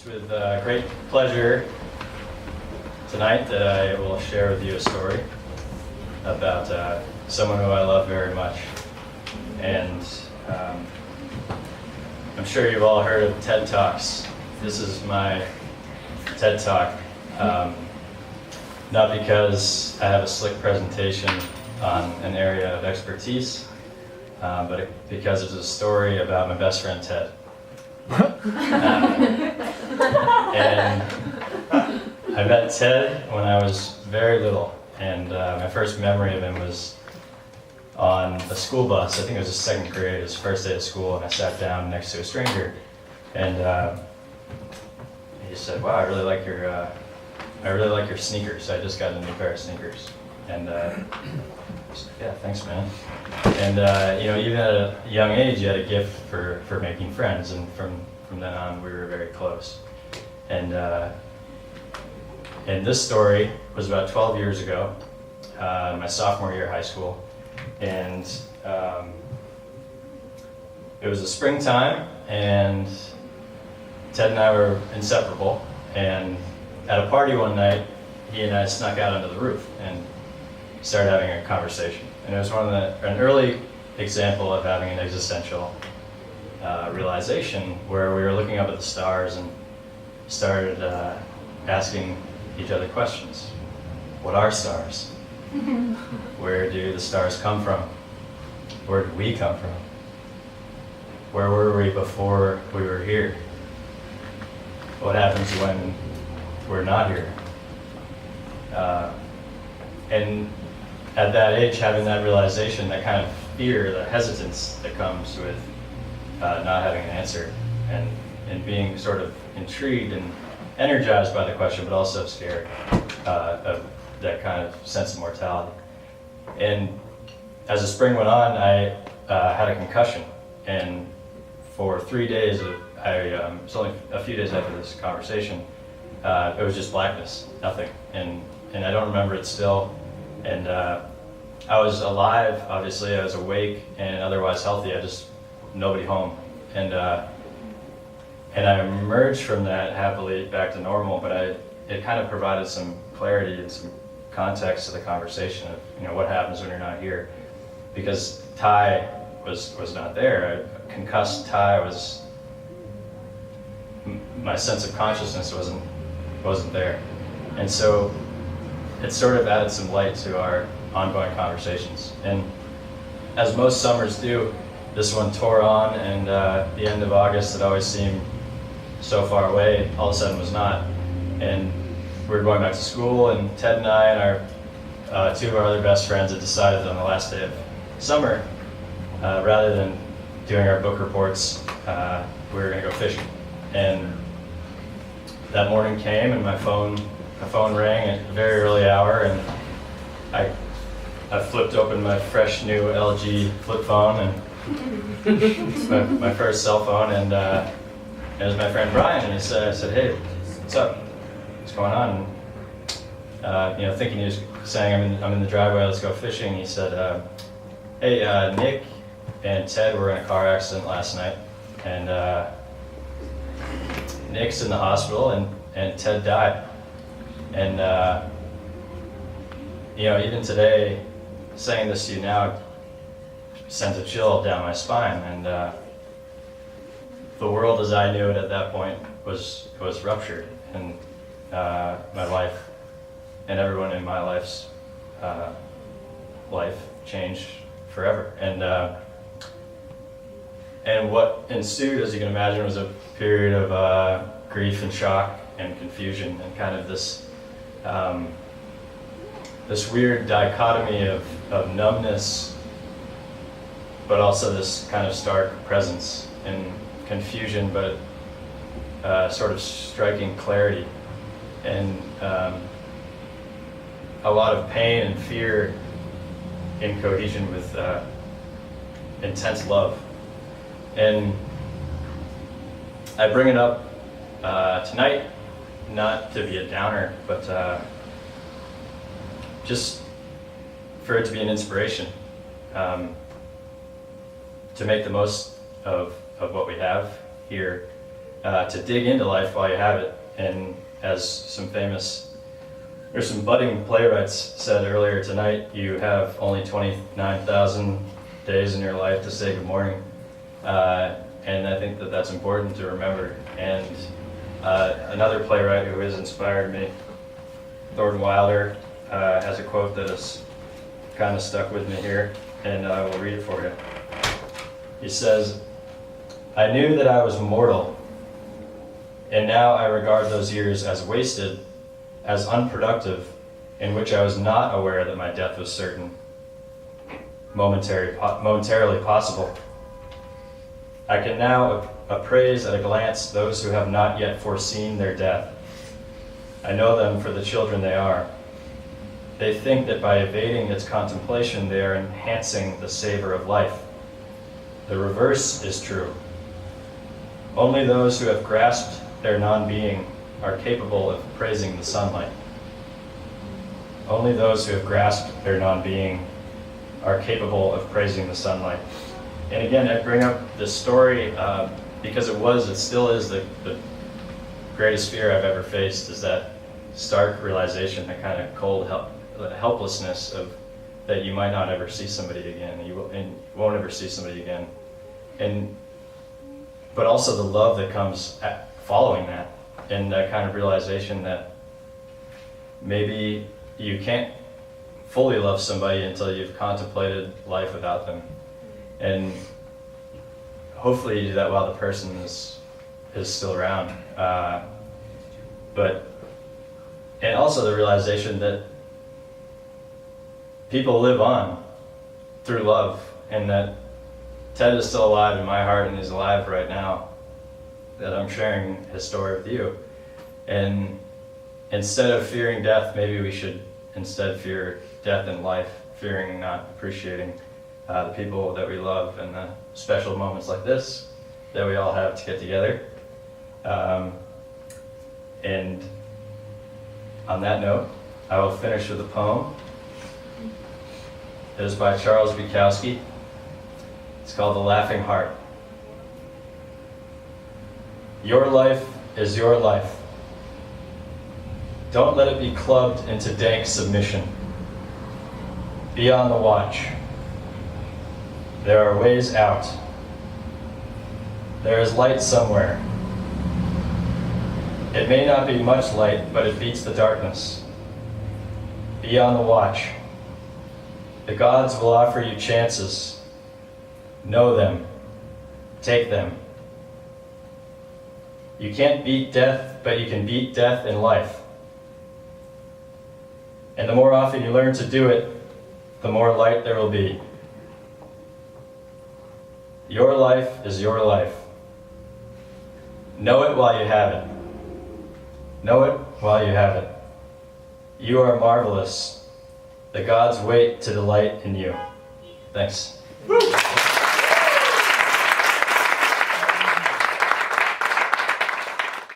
It's with great pleasure tonight that I will share with you a story about someone who I love very much. And I'm sure you've all heard of TED Talks. This is my TED Talk. Not because I have a slick presentation on an area of expertise, but because it's a story about my best friend Ted. And I met Ted when I was very little, and my first memory of him was on a school bus. I think it was his second grade, his first day of school, and I sat down next to a stranger, and he said, "Wow, I really like your sneakers. I just got a new pair of sneakers." And I said, "Yeah, thanks, man." And even at a young age, you had a gift for making friends, and from then on, we were very close. And this story was about 12 years ago, my sophomore year of high school, and it was a springtime, and Ted and I were inseparable. And at a party one night, he and I snuck out onto the roof and started having a conversation. And it was an early example of having an existential realization where we were looking up at the stars and started asking each other questions. What are stars? Where do the stars come from? Where did we come from? Where were we before we were here? What happens when we're not here? And at that age, having that realization, that kind of fear, the hesitance that comes with not having an answer, and being sort of intrigued and energized by the question, but also scared of that kind of sense of mortality. And as the spring went on, I had a concussion, and for 3 days, it's only a few days after this conversation, it was just blackness, nothing, and I don't remember it still. And I was alive, obviously, I was awake and otherwise healthy. Nobody home, and I emerged from that happily back to normal. But it kind of provided some clarity and some context to the conversation of what happens when you're not here, because Ty was not there. A concussed Ty was, my sense of consciousness wasn't there, and so it sort of added some light to our ongoing conversations. And as most summers do, this one tore on, and the end of August that always seemed so far away, all of a sudden was not. And we were going back to school, and Ted and I and our two of our other best friends had decided on the last day of summer, rather than doing our book reports, we were going to go fishing. And that morning came, and my phone rang at a very early hour, and I flipped open my fresh new LG flip phone, and it's my first cell phone, and it was my friend Brian, and I said, "Hey, what's up? What's going on?" And, thinking he was saying, I'm in the driveway, let's go fishing. He said, "Hey, Nick and Ted were in a car accident last night, and Nick's in the hospital, and Ted died." And even today, saying this to you now sends a chill down my spine. And the world as I knew it at that point was ruptured, and my life and everyone in my life's life changed forever. And what ensued, as you can imagine, was a period of grief and shock and confusion, and kind of this weird dichotomy of numbness, but also this kind of stark presence and confusion, but sort of striking clarity, and a lot of pain and fear in cohesion with intense love. And I bring it up tonight, not to be a downer, but just for it to be an inspiration, to make the most of what we have here, to dig into life while you have it. And as some budding playwrights said earlier tonight, you have only 29,000 days in your life to say good morning. And I think that that's important to remember. And another playwright who has inspired me, Thornton Wilder, has a quote that has kind of stuck with me here, and I will read it for you. He says, "I knew that I was mortal, and now I regard those years as wasted, as unproductive, in which I was not aware that my death was certain, momentarily possible. I can now appraise at a glance those who have not yet foreseen their death. I know them for the children they are. They think that by evading its contemplation, they are enhancing the savor of life. The reverse is true. Only those who have grasped their non-being are capable of praising the sunlight. Only those who have grasped their non-being are capable of praising the sunlight." And again, I bring up this story because it still is the greatest fear I've ever faced, is that stark realization, that kind of cold helplessness of that you might not ever see somebody again, and you won't ever see somebody again. But also the love that comes following that, and that kind of realization that maybe you can't fully love somebody until you've contemplated life without them. And hopefully you do that while the person is still around. And also the realization that people live on through love, and that Ted is still alive in my heart, and he's alive right now, that I'm sharing his story with you. And instead of fearing death, maybe we should instead fear death in life, fearing not appreciating the people that we love, and the special moments like this that we all have to get together. And on that note, I will finish with a poem. It is by Charles Bukowski. It's called The Laughing Heart. Your life is your life. Don't let it be clubbed into dank submission. Be on the watch. There are ways out. There is light somewhere. It may not be much light, but it beats the darkness. Be on the watch. The gods will offer you chances. Know them. Take them. You can't beat death, but you can beat death in life. And the more often you learn to do it, the more light there will be. Your life is your life. Know it while you have it. Know it while you have it. You are marvelous. The gods wait to delight in you. Thanks.